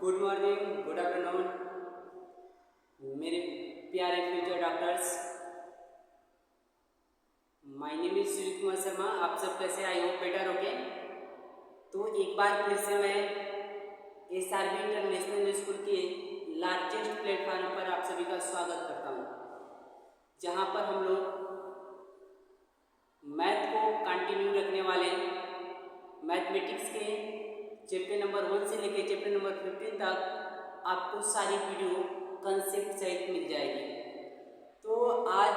Good morning, good afternoon मेरे प्यारे future doctors. My name is Surya Kumar Sharma. आप सब कैसे? आई होप बेटर होगे। तो एक बार फिर से मैं SRB इंटरनेशनल स्कूल के लार्जेस्ट प्लेटफॉर्म पर आप सभी का स्वागत करता हूँ, जहाँ पर हम लोग मैथ को कंटिन्यू रखने वाले मैथमेटिक्स के चैप्टर नंबर 1 से लेकर चैप्टर नंबर 15 तक आपको सारी वीडियो कंसेप्ट सहित मिल जाएगी। तो आज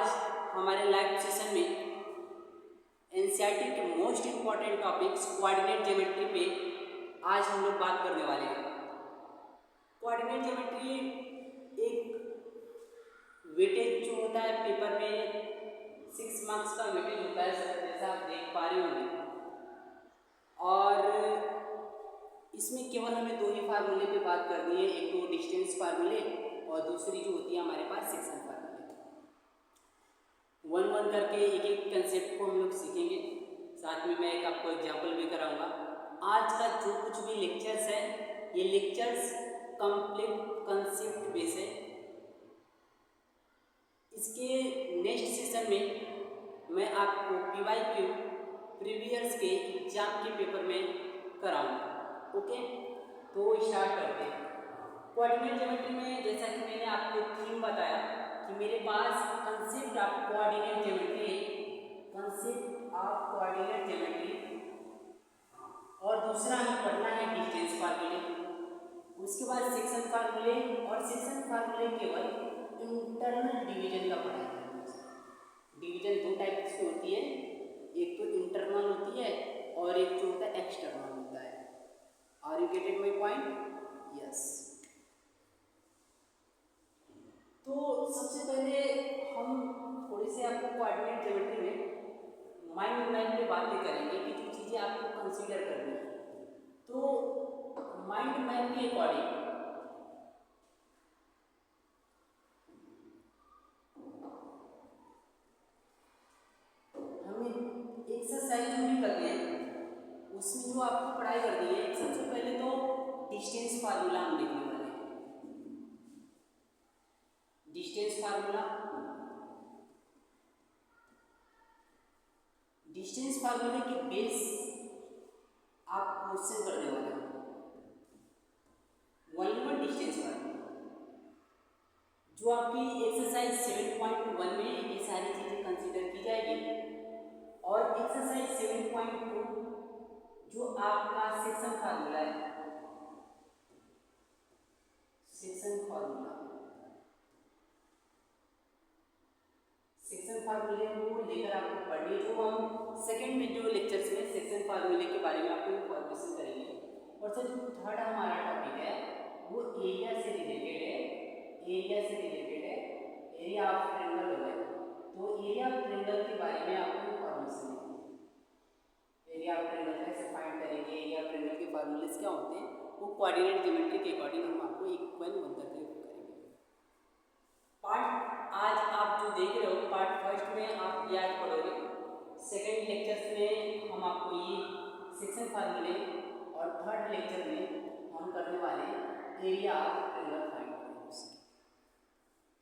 हमारे लाइव सेशन में एनसीईआरटी के most important topics coordinate geometry पे आज हम लोग बात करने वाले हैं। कोऑर्डिनेट ज्योमेट्री एक वेटेज जो होता है पेपर में 6 मार्क्स का वेटेज होता है, जैसा आप देख पा रहे होंगे। और इसमें केवल हमें दो ही फार्मूले पे बात करनी है, एक तो डिस्टेंस फार्मूले और दूसरी जो होती है हमारे पास सेक्शन फार्मूले। 1-1 करके एक एक कंसेप्ट को हम लोग सीखेंगे। साथ में मैं एक आपको एग्जाम्पल भी कराऊंगा। आज का जो कुछ भी लेक्चर्स है, ये लेक्चर्स कंप्लीट कंसेप्ट बेस है। इसके नेक्स्ट सेशन में मैं आपको PYQ प्रीवियस के एग्जाम के पेपर में कराऊंगा। ओके, तो स्टार्ट करते हैं। कोऑर्डिनेट ज्योमेट्री में जैसा कि मैंने आपको थीम बताया कि मेरे पास कंसेप्ट ऑफ कोऑर्डिनेट ज्योमेट्री है, कंसेप्ट ऑफ कोऑर्डिनेट ज्योमेट्री, और दूसरा हमें पढ़ना है डिस्टेंस फार्मूले। उसके बाद सेक्शन फार्मूले, और सेक्शन फार्मूले केवल इंटरनल डिवीजन का पढ़ा है। डिवीजन दो टाइप की होती है, एक तो इंटरनल होती है और एक जो होता है एक्सटर्नल होता है। Are you getting my point? Yes. तो सबसे पहले हम थोड़ी से आपको कोऑर्डिनेट ज्योमेट्री में माइंड मैप पे बातें करेंगे कि जो चीज़ें आपको कंसीडर करनी है। तो माइंड मैप के अकॉर्डिंग हमें एक्सरसाइज जो भी करनी है उसमें जो आपको पढ़ाई करनी है, सबसे पहले तो डिस्टेंस फार्मूला हम देखने वाले हैं। डिस्टेंस फार्मूला, डिस्टेंस फार्मूले के बेस आप क्वेश्चन करने वाले हैं। 1 डिस्टेंस फार्मूला जो आपकी एक्सरसाइज 7.1 में ये सारी चीजें कंसीडर की जाएगी, और एक्सरसाइज 7.2 जो आपका सेक्शन फार्मूला है, सेक्शन फार्मूला, सेक्शन फार्मूले को लेकर आपको पढ़नी है। जो हम सेकंड वीडियो लेक्चर्स में सेक्शन फार्मूले के बारे में आपको इन्फॉर्मेशन करेंगे। और सर जो थर्ड हमारा टॉपिक है वो एरिया से रिलेटेड है, एरिया से रिलेटेड है, एरिया ऑफ ट्रायंगल हो गया। तो एरिया ऑफ ट्रायंगल के बारे में आपको इन्फॉर्मेशन देंगे। एरिया ऑफ ट्रायंगल कैसे फाइंड करेंगे, एरिया ऑफ ट्रायंगल के फार्मूलेस क्या होते हैं, वो कोऑर्डिनेट ज्योमेट्री के अकॉर्डिंग हम आपको एक बार वन करके करेंगे। पार्ट आज आप जो देख रहे हो, पार्ट फर्स्ट में आप याद पढ़ोगे, सेकंड लेक्चर में हम आपको ये सेक्शन फार्मूले, और थर्ड लेक्चर में हम करने वाले एरिया ऑफ ट्रायंगल फाइंड करेंगे।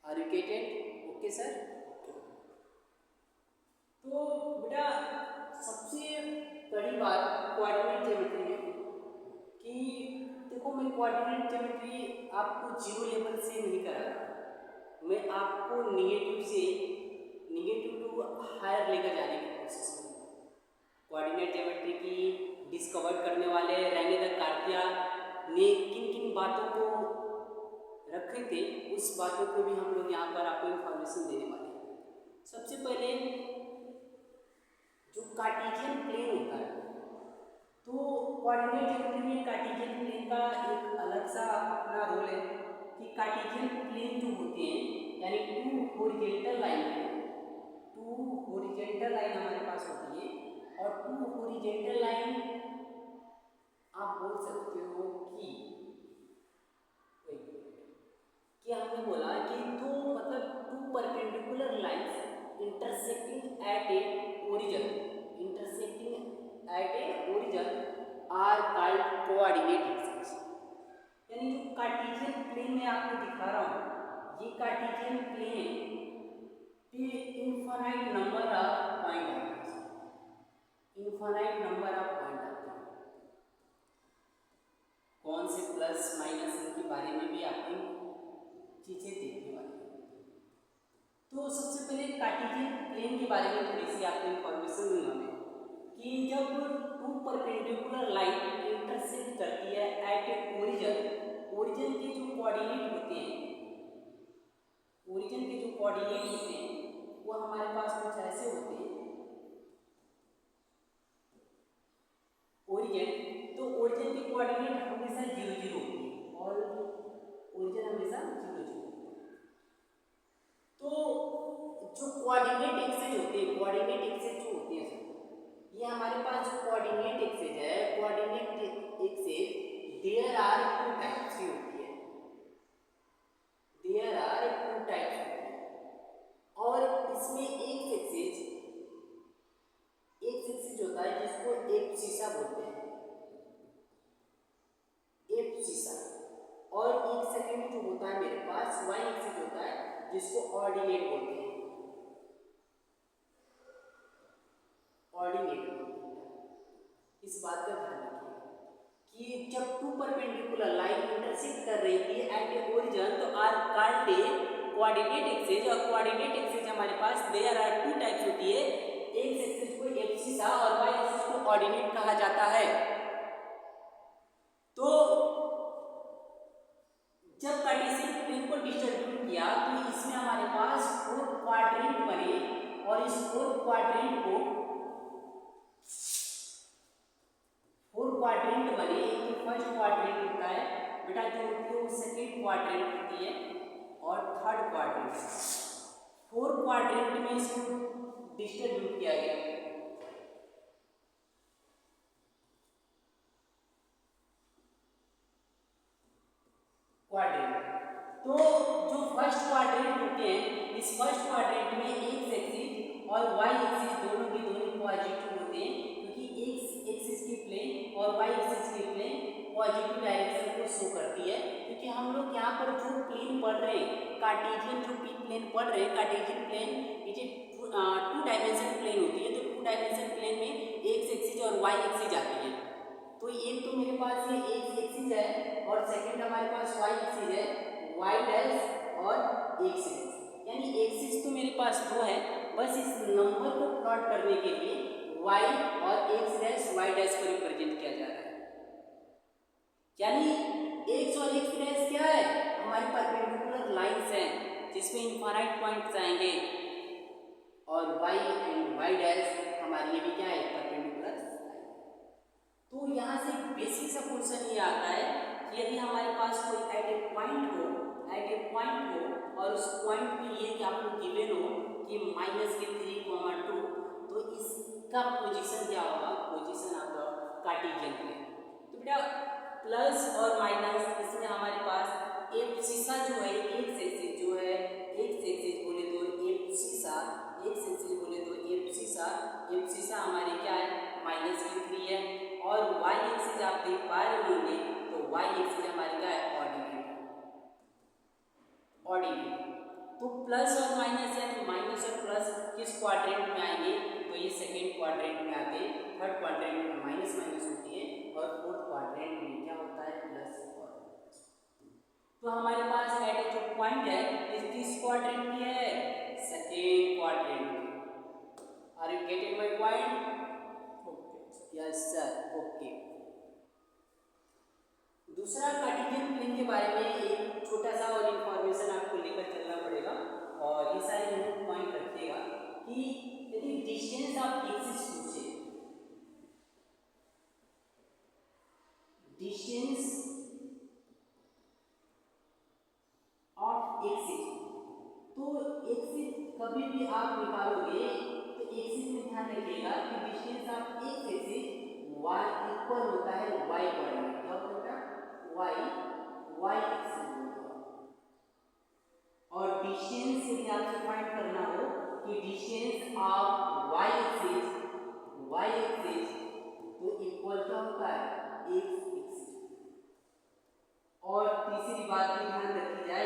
Are you getted? Okay sir. तो बेटा सबसे बड़ी बात कोऑर्डिनेट ज्योमेट्री में कि देखो, मैं कोऑर्डिनेट ज्योमेट्री आपको जीरो लेवल से नहीं करा रहा, मैं आपको निगेटिव टू हायर लेकर जाने की कोशिश करूँगा। कोऑर्डिनेट ज्योमेट्री की डिस्कवर करने वाले रेने द कार्तिया ने किन किन बातों को रखे थे, उस बातों को भी हम लोग यहाँ पर आपको इन्फॉर्मेशन देने वाले हैं। सबसे पहले जो कार्टेशियन प्लेन होता है, तो कोऑर्डिनेट ज्योमेट्री में कार्टेशियन प्लेन का एक अलग सा अपना रोल है कि कार्टेशियन प्लेन जो होते हैं, यानी टू हॉरिजॉन्टल लाइन हमारे पास होती है, और टू हॉरिजॉन्टल लाइन आप बोल सकते हो कि हमने बोला कि दो मतलब two perpendicular lines intersecting at a origin, are called coordinate axis. यानी जो आपको दिखा रहा हूँ, ये कार्टेशियन प्लेन पे इनफाइनाइट नंबर ऑफ पॉइंट आते हैं, इनफाइनाइट नंबर ऑफ पॉइंट आते हैं। कौन से प्लस माइनस इनके बारे में भी आपको चीजें देखने वाली हैं। तो सबसे पहले कार्टेशियन प्लेन के बारे में थोड़ी सी आपको इंफॉर्मेशन दूंगा मैं कि जब टू परपेंडिकुलर लाइन इंटरसेक्ट करती है एट ए ओरिजिन, ओरिजिन के जो कोऑर्डिनेट होते हैं, ओरिजिन के जो कोऑर्डिनेट होते हैं वो हमारे पास कुछ ऐसे होते हैं। ओरिजिन, तो ओरिजिन के कोऑर्डिनेट हमेशा 0 0 होती है और ओरिजिन हमेशा 0 0। तो जो कोऑर्डिनेट एक्सेस होते हैं, कोऑर्डिनेट एक्सेस जो होती है सर, ये हमारे पास जो कोऑर्डिनेट एक्सेस है, coordinate axes there are two types की होती है, देयर आर टू टाइप्स होती है। और इसमें एक एक्सेस होता है जिसको एब्सिसा बोलते हैं, एब्सिसा। और एक सेकंड जो होता है मेरे पास वाई एक्सेस होता है जिसको ऑर्डिनेट बोलते हैं, ऑर्डिनेट। इस बात का ध्यान रखिए कि जब टू परपेंडिकुलर लाइन इंटरसेक्ट कर रही थी एट ए ओरिजिन तो are called a coordinate axes. और कोऑर्डिनेट एक्सेस हमारे पास देयर आर टू टाइप्स होती है, एक एक्सेस को एब्सिसा और वाई एक्सेस को ऑर्डिनेट कहा जाता है। तो जब कार्टेशियन प्लेन को डिस्ट्रीब्यूट किया तो इसमें हमारे पास 4 क्वाड्रेंट बने और इस 4 क्वाड्रेंट को 4 क्वाड्रेंट बने। एक तो फर्स्ट क्वाड्रेंट होता है बेटा जो होती है वो सेकेंड क्वाड्रेंट होती है और थर्ड क्वाड्रेंट। 4 क्वाड्रेंट में इसको डिस्ट्रीब्यूट किया गया। क्वाड्रेंट, तो जो फर्स्ट क्वाड्रेंट होते हैं इस फर्स्ट क्वाड्रेंट में एक्स एक्सिस और वाई एक्सिस दोनों के दोनों पॉजिटिव होते हैं, क्योंकि एक्स एक्सिस की प्लेन और वाई एक्सिस की प्लेन पॉजिटिव डायरेक्शन को शो करती है। क्योंकि हम लोग यहाँ पर जो प्लेन पढ़ रहे हैं कार्टेशियन जो प्लेन पढ़ रहे हैं, कार्टेशियन प्लेन ये टू डायमेंशन प्लेन होती है। तो टू डायमेंशन प्लेन में एक्स एक्सिस और वाई एक्सिस आती है। तो एक तो मेरे पास ये एक्स एक्सिस है और सेकंड हमारे पास वाई एक्सिस है, वाई डैश और एक्स एक्सिस, यानी एक्सिस तो मेरे पास दो है, बस इस नंबर को प्लॉट करने के लिए वाई और एक्स डैश वाई डैश को रिप्रेजेंट किया जा रहा है। यानी एक्स और एक्स डैश क्या है, हमारी परपेंडिकुलर लाइंस हैं जिसमें इनफाइनाइट पॉइंट्स आएंगे, और वाई एंड वाई डैश हमारी ये भी क्या है, परपेंडिकुलर। तो यहाँ से बेसिक सा क्वेश्चन ये आता है कि यदि हमारे पास कोई एट ए पॉइंट हो और उस पॉइंट पे ये कि आपको गिवन हो कि -3,2, तो इसका पोजीशन क्या होगा, पोजीशन आपका कार्टेशियन प्लेन। तो बेटा प्लस और माइनस इसमें हमारे पास एब्सिसा जो है, एक्स एक्सिस जो है, एक्स एक्सिस बोले तो एब्सिसा, एक्स एक्सिस बोले तो एब्सिसा, एब्सिसा हमारे क्या है -3 है। और वाई एक्सिस आप देख पा रहे होंगे तो वाई एक्सिस हमारे क्या है, ऑर्डिनेट, ऑर्डिनेट। तो प्लस और माइनस यानी माइनस और प्लस किस क्वाड्रेंट में आएंगे, तो ये सेकेंड क्वाड्रेंट में आते हैं, थर्ड क्वाड्रेंट में माइनस माइनस होती है और फोर्थ क्वाड्रेंट में क्या होता है, प्लस और माइनस। तो हमारे पास एट ए जो पॉइंट है इस किस क्वाड्रेंट की है, सेकेंड क्वाड्रेंट की। Are you getting my point? Yes sir, okay. दूसरा कार्टेशियन प्लेन के बारे में एक छोटा सा और इंफॉर्मेशन आपको लेकर चलना पड़ेगा और ये सारे नोट पॉइंट रखिएगा कि यदि डिस्टेंस ऑफ एक्सिस पूछे, डिस्टेंस ऑफ एक्सिस, तो एक्सिस कभी भी आप निकालोगे तो एक्सिस में ध्यान रखिएगा कि distance of x axis y equal होता है y कोऑर्डिनेट, क्या होता है y एक्सिस होगा। और डिस्टेंस यदि आपसे फाइंड करना हो कि डिस्टेंस ऑफ y एक्सिस तो इक्वल क्या होता है, x एक्सिस। और तीसरी बात भी ध्यान रखी जाए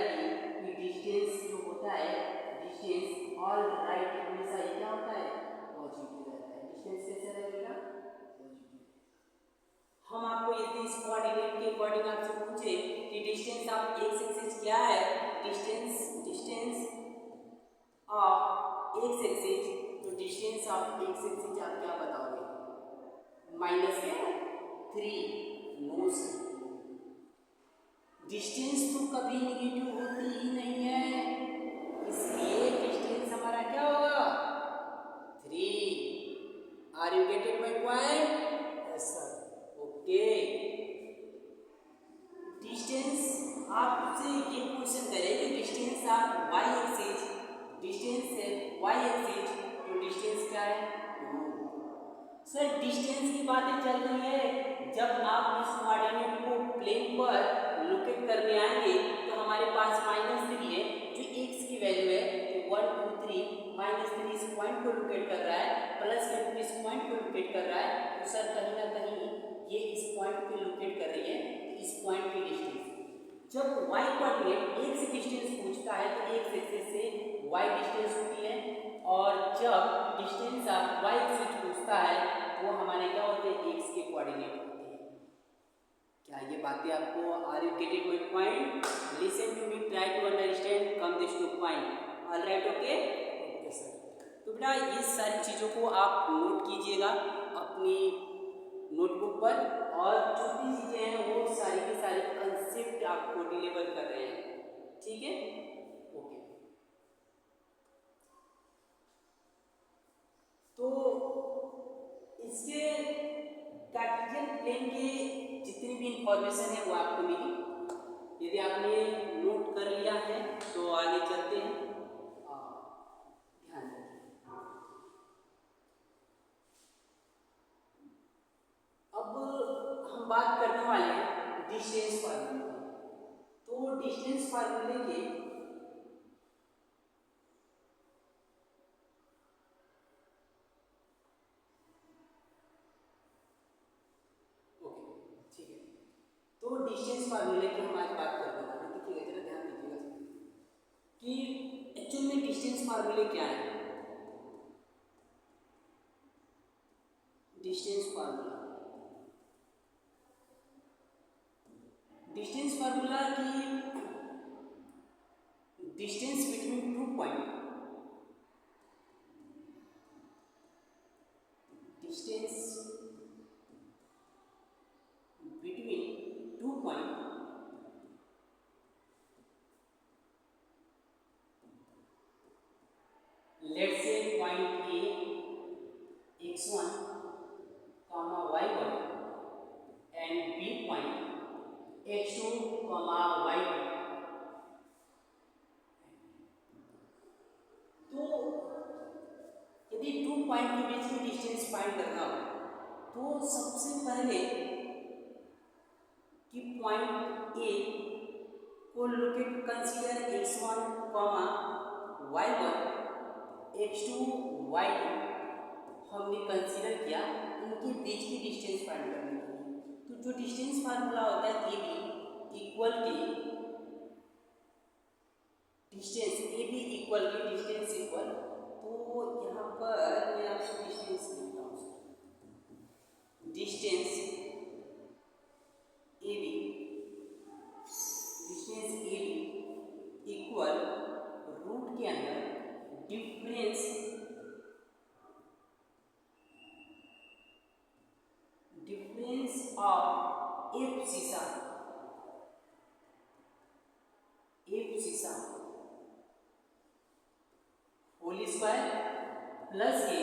ऑफ एक्स एक्सिस आप क्या बताओगे? माइनस क्या? 3। नो सर, डिस्टेंस तो कभी निगेटिव होती ही नहीं है, इसलिए डिस्टेंस हमारा क्या होगा? 3। Are you getted my point? Yes sir. Okay, distance आपसे ये क्वेश्चन करे कि डिस्टेंस आप y एक्सिस, डिस्टेंस है y एक्सिस, तो डिस्टेंस क्या है? 2। सर डिस्टेंस की बातें चल रही है, जब आप इस कोऑर्डिनेट को प्लेन पर लोकेट करने आएंगे तो हमारे पास -3 है जो x की वैल्यू है, तो 1 2 3 -3 इस पॉइंट को लोकेट कर रहा है, प्लस के 2 इस पॉइंट को लोकेट कर रहा है, तो सर कहीं ना कहीं ये इस पॉइंट पे लोकेट कर रही है, तो इस पॉइंट की डिस्टेंस जब y कोऑर्डिनेट x डिस्टेंस पूछता है तो x एक्सिस से y डिस्टेंस होती है, और जब डिस्टेंस आप y एक्सिस पूछता है वो हमारे क्या होते हैं? x के कोऑर्डिनेट होते हैं। क्या ये बातें आपको are you getted my point? Listen to me, try to understand, come this to point. Alright, okay okay sir. तो बेटा ये सारी चीज़ों को आप नोट कीजिएगा अपनी नोटबुक पर, और जो भी चीज़ें हैं वो सारी की सारी कंसेप्ट आपको डिलीवर कर रहे हैं, ठीक है? ओके, तो इसके कार्टेशियन प्लेन के जितनी भी इंफॉर्मेशन है वो आपको मिली। यदि आपने नोट कर लिया है तो आगे चलते हैं। ध्यान रखिए, अब हम बात करने वाले हैं डिस्टेंस फार्मूले। तो डिस्टेंस फार्मूले के तो डिस्टेंस फार्मूले की हम आज बात करने वाले हैं। देखिएगा, जरा ध्यान दीजिएगा कि एक्चुअल में डिस्टेंस फार्मूले क्या है। डिस्टेंस फार्मूला, डिस्टेंस फार्मूला की distance between 2 point, distance between 2 point let's say point A x1 comma y1 and b point x2 comma y2। तो यदि 2 पॉइंट के बीच की डिस्टेंस फाइंड करना हो तो सबसे पहले कि पॉइंट ए को locate consider x1 comma y1 x2 y2 हमने कंसीडर किया इनके बीच की डिस्टेंस फाइंड करने के लिए। तो जो डिस्टेंस फार्मूला होता है ए बी इक्वल के डिस्टेंस, ए बी इक्वल के डिस्टेंस इक्वल, तो यहाँ पर मैं आपसे डिस्टेंस लिखता हूँ, distance A B, distance A B equal root के अंदर difference of abscissa, abscissa whole square plus a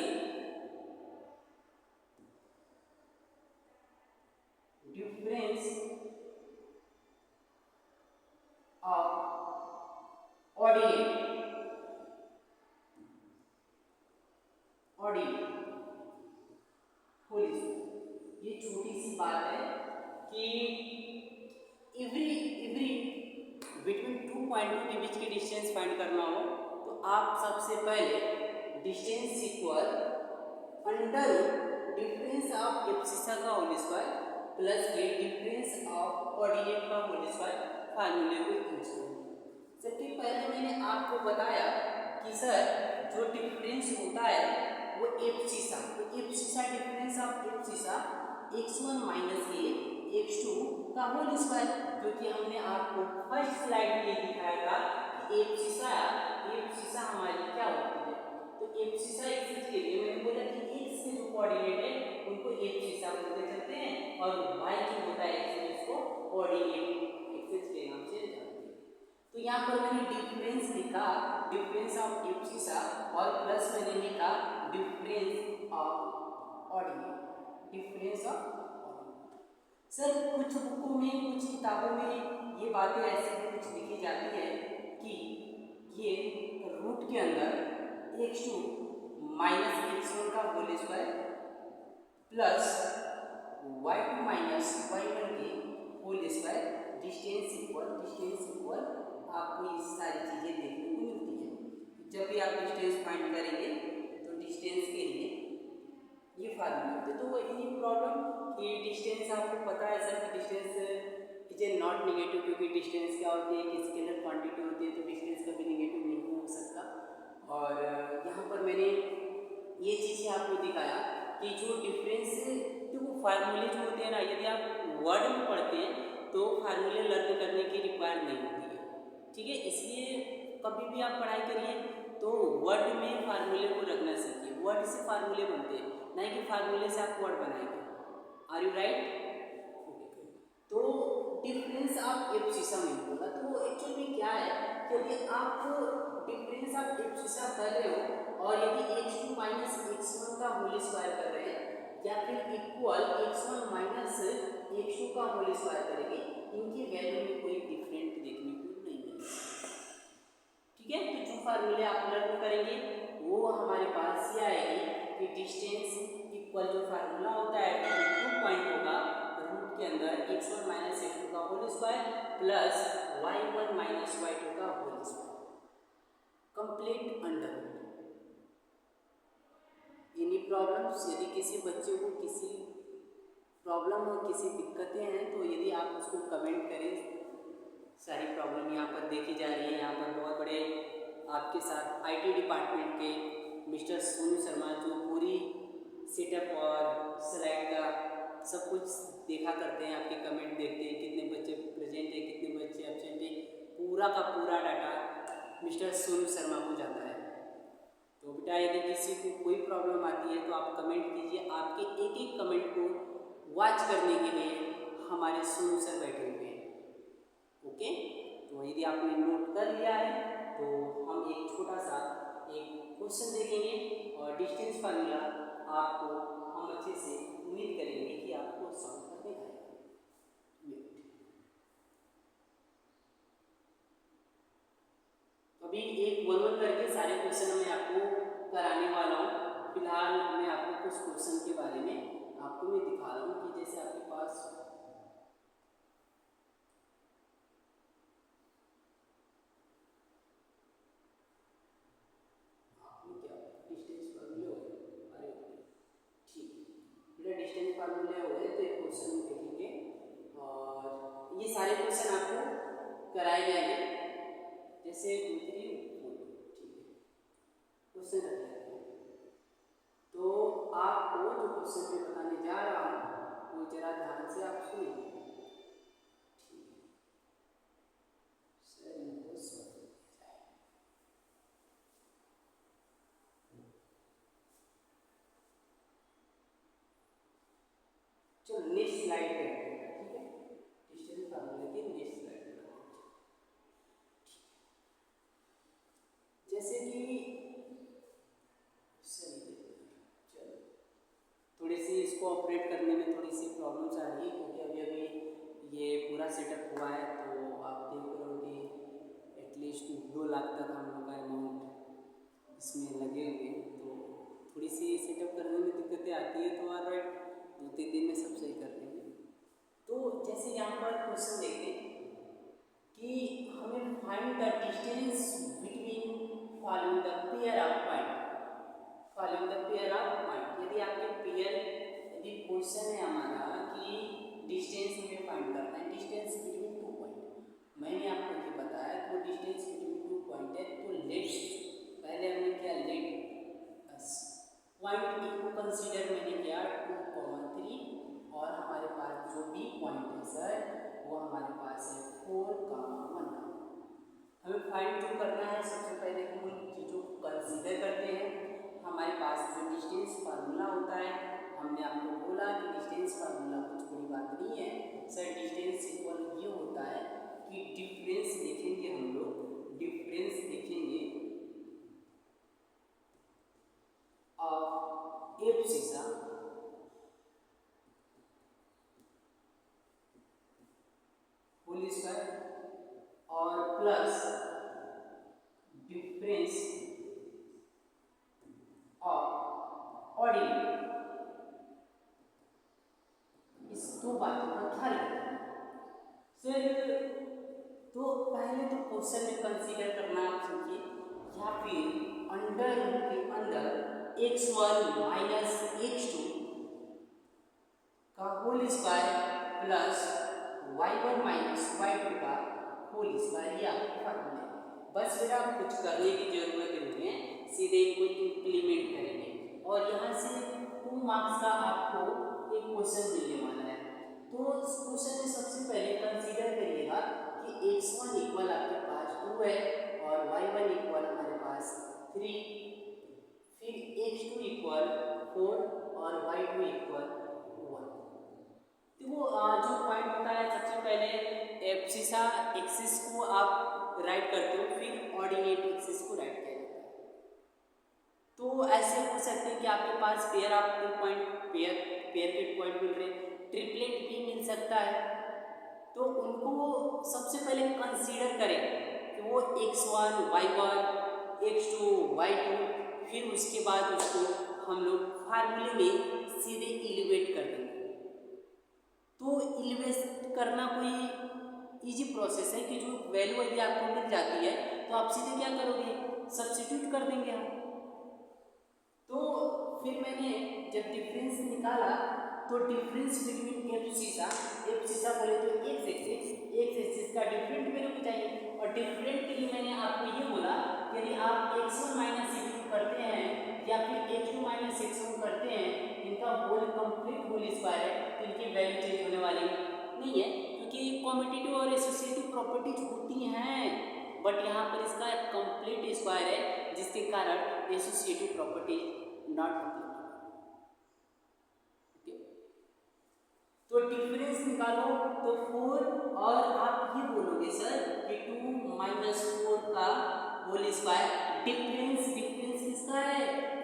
difference of ordinate, ordinate whole square. ये छोटी सी बात है कि एवरी बिटवीन 2 पॉइंट के बीच की डिस्टेंस फाइंड करना हो तो आप सबसे पहले distance equal under difference of abscissa का होल स्क्वायर प्लस के डिफरेंस ऑफ ऑर्डिनेट का होल स्क्वायर फार्मूले को यूज करेंगे। सबसे पहले मैंने आपको बताया कि सर जो डिफरेंस होता है वो एब्सिसा, तो abscissa difference of abscissa x1 minus A x2 का होल स्क्वायर, जो कि हमने आपको फर्स्ट स्लाइड में दिखाया था कि एब्सिसा हमारी क्या होती है। तो एब्सिसा एक्सिस के लिए मैंने बोला डिफरेंस ऑफ। सर कुछ बुकों में, कुछ किताबों में ये बातें ऐसे कुछ लिखी जाती है कि ये रूट के अंदर x2 माइनस x1 का whole square plus y2 minus y1 के होल स्क्वायर, डिस्टेंस इक्वल आपको ये सारी चीज़ें देखने को मिलती है। जब भी आप डिस्टेंस फाइंड करेंगे तो डिस्टेंस के लिए ये फार्मूला होते, तो एनी प्रॉब्लम कि डिस्टेंस आपको पता है सर कि distance is a not negative, क्योंकि डिस्टेंस क्या होती है कि स्केलर क्वांटिटी होती है, तो डिस्टेंस कभी निगेटिव नहीं हो सकता। और यहाँ पर मैंने ये चीज़ें आपको दिखाया कि जो डिफरेंस, जो फार्मूले जो होते हैं ना, यदि आप वर्ड में पढ़ते हैं तो फार्मूले लर्न करने की रिक्वायर नहीं होती है, ठीक है। इसलिए कभी भी आप पढ़ाई करिए तो वर्ड में फार्मूले को रखना सीखिए। वर्ड से फार्मूले बनते हैं, नहीं कि फार्मूले से आप वर्ड बनाएंगे। Are you right? तो डिफरेंस आप एब्सिसा में बोला, तो एक्चुअली में क्या है कि यदि आप डिफरेंस आप एब्सिसा कर रहे हो और यदि x2 माइनस x1 का होल स्क्वायर कर रहे हैं या फिर इक्वल x1 माइनस x2 का होल स्क्वायर करेंगे, इनकी वैल्यू में कोई डिफरेंट देखने को नहीं मिलेगा, ठीक है। तो जो फार्मूले आप लर्न करेंगे वो हमारे पास ये आएगी कि डिस्टेंस इक्वल, जो फार्मूला होता है 2 पॉइंट होगा रूट के अंदर x1 माइनस x2 का whole square plus y1 minus y2 का whole square, complete under. Any problems, यदि किसी बच्चे को किसी प्रॉब्लम और किसी दिक्कतें हैं तो यदि आप उसको कमेंट करें। सारी प्रॉब्लम यहाँ पर देखी जा रही है। यहाँ पर बहुत बड़े आपके साथ IT डिपार्टमेंट के मिस्टर सोनू शर्मा, जो पूरी सेटअप और स्लाइड का सब कुछ देखा करते हैं, आपके कमेंट देखते हैं, कितने बच्चे प्रेजेंट है, कितने बच्चे एब्सेंट है, पूरा का पूरा डाटा मिस्टर सोनू शर्मा को जाता है। तो बेटा यदि किसी को कोई प्रॉब्लम आती है तो आप कमेंट कीजिए। आपके एक एक कमेंट को वॉच करने के लिए हमारे सोनू सर बैठे हुए हैं, ओके। तो यदि आपने नोट कर लिया है तो हम एक छोटा सा एक क्वेश्चन देखेंगे और डिस्टेंस फार्मूला आपको हम अच्छे से उम्मीद करेंगे कि आपको सॉल्व करने आएगा। अभी एक वन करके सारे क्वेश्चन मैं आपको कराने वाला हूँ। फिलहाल मैं आपको कुछ क्वेश्चन के बारे में आपको मैं दिखा रहा हूँ कि जैसे आपके पास डिस्टेंस फार्मूले हो गए, अरे ठीक बेटा, डिस्टेंस फार्मूले हो गए तो एक क्वेश्चन देखेंगे और ये सारे क्वेश्चन आपको कराए जाएंगे। जैसे 2 3 4, ठीक है, क्वेश्चन रख लेते हैं। तो आपको जो क्वेश्चन मैं बताने जा रहा हूँ वो जरा ध्यान से आप सुनिए, ठीक है। सर इनको सॉल्व किया जाए। चलो नेक्स्ट स्लाइड पे आते हैं, ठीक है। डिस्टेंस फार्मूले की नेक्स्ट स्लाइड पे आते हैं। जैसे कि चलो थोड़ी सी इसको ऑपरेट करने में थोड़ी सी प्रॉब्लम्स आ रही है, क्योंकि अभी अभी ये पूरा सेटअप हुआ है। तो आप देख रहे हो कि एटलीस्ट 2 लाख तक हम लोग का अमाउंट इसमें लगे हुए हैं, तो थोड़ी सी सेटअप करने में दिक्कतें आती है। तो ऑलराइट 2-3 दिन में सब सही कर देंगे। तो जैसे यहाँ पर क्वेश्चन देखते हैं कि हमें find the distance between following the pair of point, following the pair of point. यदि आपके पेयर, यदि क्वेश्चन है हमारा कि डिस्टेंस हमें फाइंड करना है, डिस्टेंस बिटवीन 2 पॉइंट, मैंने आपको ये बताया तो डिस्टेंस बिटवीन 2 पॉइंट है। तो लेट्स, पहले हमने क्या, लेट पॉइंट ए को कंसीडर मैंने किया 2,3 और हमारे पास जो बी पॉइंट है सर वो हमारे पास है 4,1। हमें फाइंड जो करना है, सबसे पहले हम उन चीज़ों को कंसीडर करते हैं। हमारे पास जो डिस्टेंस फार्मूला होता है, हमने आपको बोला कि डिस्टेंस फार्मूला कुछ बड़ी बात नहीं है सर। डिस्टेंस इक्वल ये होता है कि डिफरेंस देखेंगे, हम लोग डिफरेंस देखेंगे ऑफ एब्सिसा इस दो बातों का ख्याल रखें। फिर तो पहले तो क्वेश्चन में कंसीडर करना आप समझिए, या फिर अंडर रूट के अंदर x1 माइनस x2 का whole square plus y1 minus y2 का होल स्क्वायर, ये आपको फार्मूला है। बस फिर आप कुछ करने की जरूरत नहीं है, सीधे इनको इम्प्लीमेंट करेंगे और यहाँ से 2 मार्क्स का आपको एक क्वेश्चन मिलने वाला है। तो इस क्वेश्चन में सबसे पहले कंसीडर करिएगा कि x1 इक्वल आपके पास 2 है और y1 इक्वल हमारे पास 3, फिर x2 इक्वल 4 और y2 इक्वल 1। देखो जो पॉइंट होता है, सबसे पहले एब्सिसा एक्सिस को आप राइट करते हो, फिर ऑर्डिनेट एक्सिस को राइट किया जाता है। तो ऐसे हो सकते हैं कि आपके पास पेयर ऑफ 2 पॉइंट पेयर के पॉइंट मिल रहे हैं, ट्रिपलेट भी मिल सकता है। तो उनको सबसे पहले कंसीडर करें कि वो x1 y1 x2 y2, फिर उसके बाद उसको हम लोग फार्मूले में सीधे एलिवेट कर देंगे। तो एलिवेट करना कोई इजी प्रोसेस है कि जो वैल्यू यदि आपको मिल जाती है तो आप सीधे क्या करोगे, सब्स्टिट्यूट कर देंगे हम। तो फिर मैंने जब डिफरेंस निकाला तो डिफरेंस बिटवीन एफ सीसा बोले तो एक्स एक्सिस का डिफरेंट मेरे को चाहिए, और डिफरेंट के लिए मैंने आपको ये बोला यदि आप x1 माइनस x2 करते हैं या फिर x2 माइनस x1 करते हैं, इनका होल कंप्लीट होल स्क्वायर है, तो इनकी वैल्यू चेंज होने वाली नहीं है, क्योंकि कॉम्पिटिटिव और एसोसिएटिव प्रॉपर्टीज होती हैं, बट यहाँ पर इसका कंप्लीट स्क्वायर है, जिसके कारण एसोसिएटिव प्रॉपर्टीज नॉट अप्लाई। तो डिफरेंस निकालो तो 4, और आप ये बोलोगे सर कि 2 माइनस 4 का होल स्क्वायर, डिफरेंस किसका है,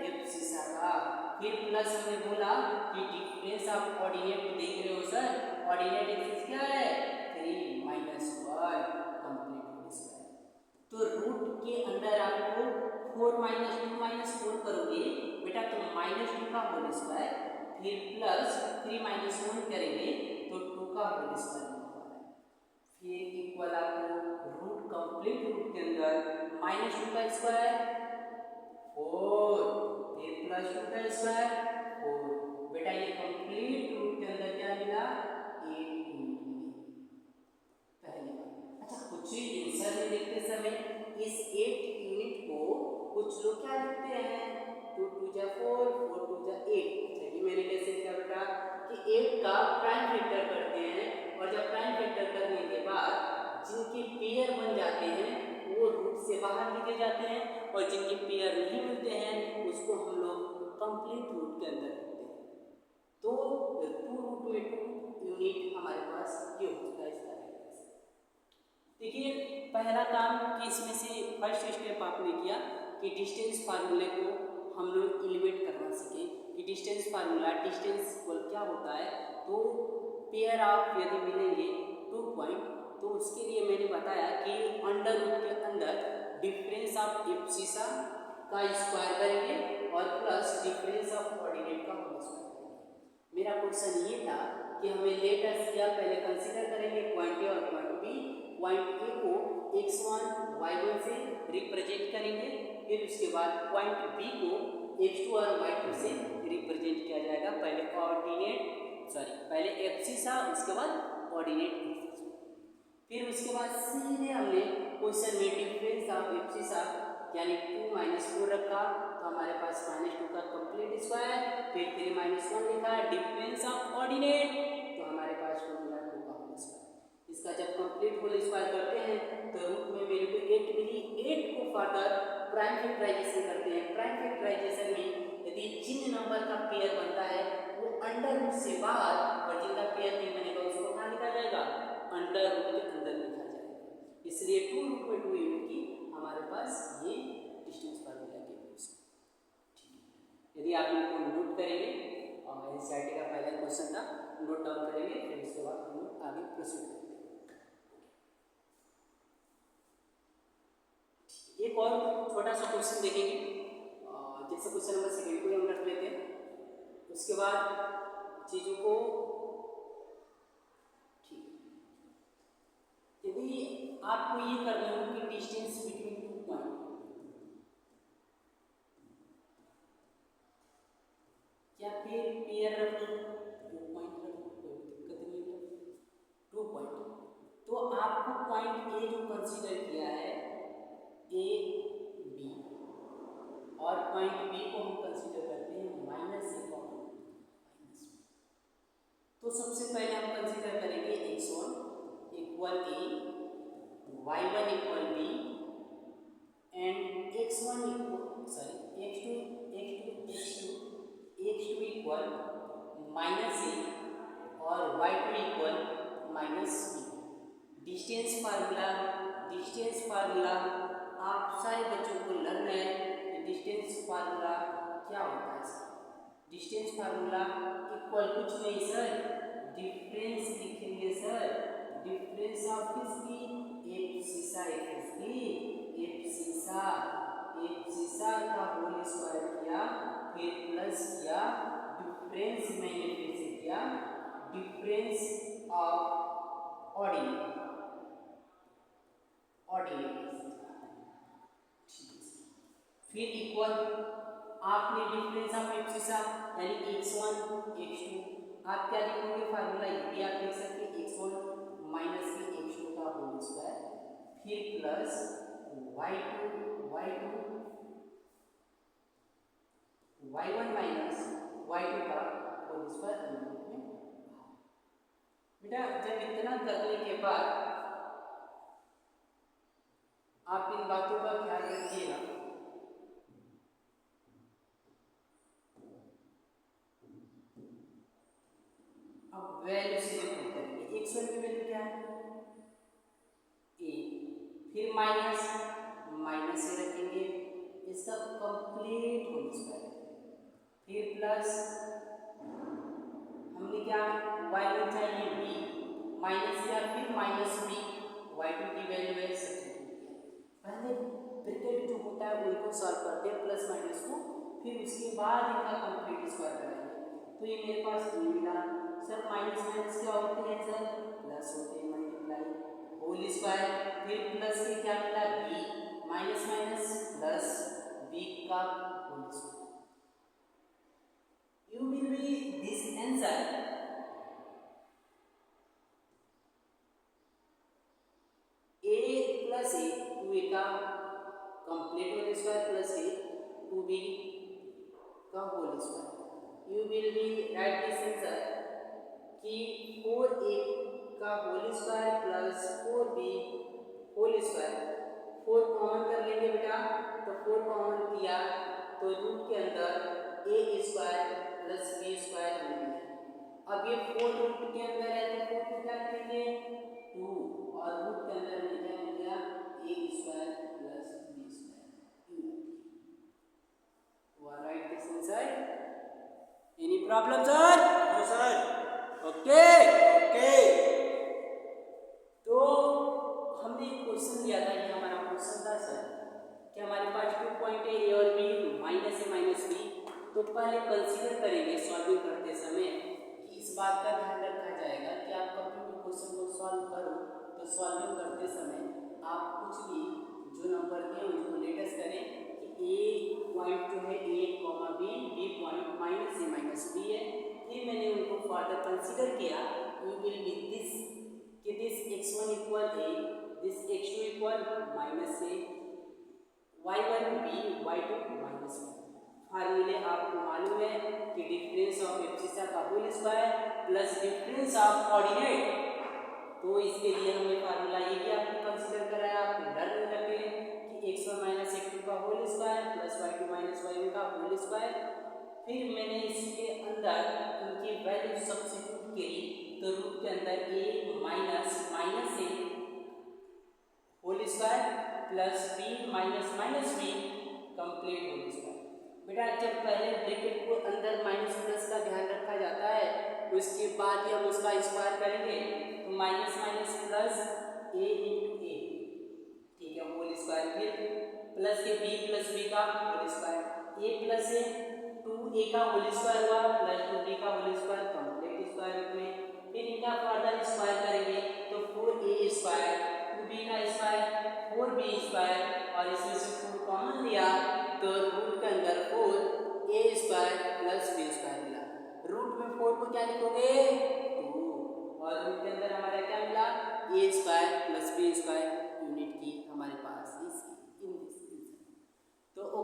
एब्सिसा का। फिर प्लस हमने बोला कि डिफरेंस आप ऑर्डिनेट देख रहे हो सर, ऑर्डिनेट एक्सिस क्या है 3 माइनस 1 कंप्लीट होल स्क्वायर। तो रूट के अंदर आपको 4 माइनस 2 माइनस 4 करोगे बेटा तो -2 का होल स्क्वायर, फिर प्लस 3 माइनस 1 करेंगे तो 2 का होल स्क्वायर होगा, फिर इक्वल आपको रूट कंप्लीट रूट के अंदर -2 का स्क्वायर 4, फिर प्लस 2 का स्क्वायर 4, बेटा ये कंप्लीट रूट के अंदर क्या मिला 8 यूनिट पहली बार। अच्छा कुछ आंसर में देखते समय इस 8 यूनिट को कुछ लोग क्या लिखते हैं 2 2 जा 4 4 2 जा 8। मैंने कैसे किया बेटा कि 8 का प्राइम फैक्टर करते हैं, और जब प्राइम फैक्टर करने के बाद जिनके पेयर बन जाते हैं वो रूट से बाहर लिखे जाते हैं, और जिनके पेयर नहीं मिलते हैं उसको हम लोग कंप्लीट रूट के अंदर रखते हैं। तो 2 रूट में 2 यूनिट हमारे पास ये होता है। देखिए पहला काम कि इसमें से फर्स्ट स्टेप आपने किया कि डिस्टेंस फार्मूले को हम लोग एलिवेट करना सीखें कि डिस्टेंस फार्मूला, डिस्टेंस क्या होता है। तो पेयर ऑफ यदि मिलेंगे 2 पॉइंट तो उसके लिए मैंने बताया कि अंडर रूट के अंदर डिफरेंस ऑफ एब्सिसा का स्क्वायर करेंगे और प्लस डिफरेंस ऑफ ऑर्डिनेट का होल स्क्वायर करेंगे। मेरा क्वेश्चन ये था कि हमें लेट अस क्या पहले कंसीडर करेंगे पॉइंट ए और पॉइंट बी। पॉइंट ए को x1 y1 से रिप्रेजेंट करेंगे, फिर उसके बाद पॉइंट बी को x2 और y2 से रिप्रेजेंट किया जाएगा। पहले एब्सिसा उसके बाद ऑर्डिनेट एक्सिस, फिर उसके बाद सीधे हमने क्वेश्चन में डिफरेंस ऑफ एब्सिसा यानी 2 माइनस 4 रखा तो हमारे पास -2 का कंप्लीट स्क्वायर, फिर 3 माइनस 1 लिखा डिफरेंस ऑफ ऑर्डिनेट तो हमारे पास 2 मिला 2 का होल स्क्वायर। इसका जब कंप्लीट होल स्क्वायर करते हैं तो रूट में मेरे को 8 मिली, 8 को फर्दर प्राइम फैक्टराइजेशन करते हैं। प्राइम फैक्टराइजेशन में यदि जिन नंबर का पेयर बनता है वो अंडर रूट से बाहर, और जिनका पेयर नहीं बनेगा उसको कहाँ लिखा जाएगा अंडर रूट के अंदर लिखा जाएगा। इसलिए 2 रूट में 2 यूनिट की हमारे पास ये डिस्टेंस फार्मूला के रूल्स। यदि आप इनको नोट करेंगे और एनसीईआरटी का पहला क्वेश्चन था नोट डाउन करेंगे, फिर उसके बाद हम लोग आगे प्रोसीड करेंगे। एक और छोटा सा क्वेश्चन देखेंगे, जैसे क्वेश्चन नंबर 2 को हम रख लेते हैं। उसके बाद चीज़ों को ठीक, यदि आपको ये करना हो कि डिस्टेंस बिटवीन 2 पॉइंट, क्या फिर पेयर रख लो, 2 पॉइंट रख लो, कोई दिक्कत नहीं है, 2 पॉइंट। तो आपको पॉइंट ए जो कंसीडर किया है ए बी, और पॉइंट बी को हम कंसीडर करते हैं minus A comma minus B. तो सबसे पहले हम कंसीडर करेंगे x1 equal A, y1 equal B and x1 equal sorry x2 equal minus A और y2 equal minus B. Distance formula आप सारे बच्चों को लर्न है कि डिस्टेंस फार्मूला क्या होता है। डिस्टेंस फार्मूला इक्वल कुछ नहीं सर, डिफरेंस लिखेंगे सर, डिफरेंस ऑफ किसकी, एफ सीसा का होल स्क्वायर किया, फिर प्लस किया, डिफरेंस मैंने फिर से किया, डिफरेंस ऑफ ऑर्डिनेट फिर इक्वल आपने डिफरेंस ऑफ एप्सिसा यानी x1 x2, आप क्या लिखोगे फार्मूला, ये भी आप लिख सकते हैं x1 माइनस के x2 का होल स्क्वायर, फिर प्लस y1 माइनस y2 का होल स्क्वायर। बेटा जब इतना करने के बाद आप इन बातों का ख्याल रखिएगा, अब वैल्यू से पुट करेंगे, x1 की वैल्यू क्या है a, फिर माइनस से रखेंगे इसका कंप्लीट होल स्क्वायर, फिर प्लस हमने क्या y1 चाहिए b माइनस किया, फिर माइनस b, y2 की वैल्यू है पहले ब्रैकेट जो होता है उनको सॉल्व करते हैं प्लस माइनस को, फिर उसके बाद इनका कंप्लीट स्क्वायर करेंगे। तो ये मेरे पास ये मिला सर, माइनस माइनस क्या होते हैं सर, प्लस होते हैं, मल्टीप्लाई होल स्क्वायर, फिर प्लस के क्या मिला b, minus minus plus b का whole square. You will be this answer a plus a, 2a का complete whole square plus a 2b का whole square. You will be right this answer कि 4a का whole square plus 4b whole square, 4 common कर लेंगे बेटा, तो 4 common किया तो रूट के अंदर a square plus b square मिलेगा। अब ये 4 रूट के अंदर है तो 4 को क्या लिखेंगे 2, और रूट के अंदर में क्या हो गया a square plus b square. Right this answer. Any problem sir? No sir. Okay okay, तो हमने एक क्वेश्चन दिया था, ये हमारा क्वेश्चन था सर कि हमारे पास 2 पॉइंट है ए और B, minus A minus B. तो पहले कंसीडर करेंगे सॉल्विंग करते समय कि इस बात का ध्यान रखा जाएगा कि आप कभी भी क्वेश्चन को सॉल्व करो तो सॉल्विंग करते समय आप कुछ भी जो नंबर दिए उसको लेटेस्ट करें कि ए पॉइंट जो है A comma B, B point minus A minus B है। फिर मैंने उनको फर्दर कंसीडर किया, वी विल बी दिस कि this x1 equal a, this x2 equal minus a, y1 b, y2 minus b। फार्मूले आपको मालूम है कि डिफरेंस ऑफ एब्सिसा का whole square plus difference of ordinate, तो इसके लिए हमने फार्मूला ये भी आपको कंसीडर कराया, आप लर्न करके कि x1 माइनस x2 का whole square plus y2 minus y1 का होल स्क्वायर। फिर मैंने इसके अंदर उनकी वैल्यू सब्स्टिट्यूट की, तो रूट के अंदर a minus a whole square plus b minus b complete whole square. बेटा जब पहले ब्रैकेट को अंदर माइनस प्लस का ध्यान रखा जाता है, उसके बाद ही हम उसका स्क्वायर करेंगे, तो minus minus plus a into a, ठीक है, होल स्क्वायर, फिर प्लस के b प्लस b का whole square, a plus a 2a का होल स्क्वायर हुआ प्लस 2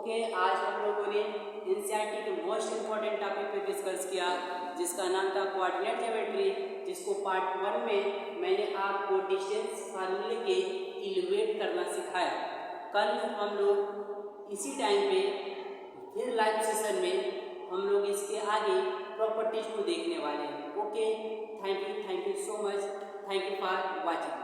ओके, आज हम लोगों ने एनसीईआरटी के मोस्ट इम्पॉर्टेंट टॉपिक पे डिस्कस किया जिसका नाम था कोऑर्डिनेट ज्योमेट्री, जिसको पार्ट 1 में मैंने आपको डिस्टेंस फार्मूले के इलुएट करना सिखाया। कल हम लोग इसी टाइम पे फिर लाइव सेशन में हम लोग इसके आगे प्रॉपर्टीज को देखने वाले हैं। Okay, thank you so much, thank you for watching.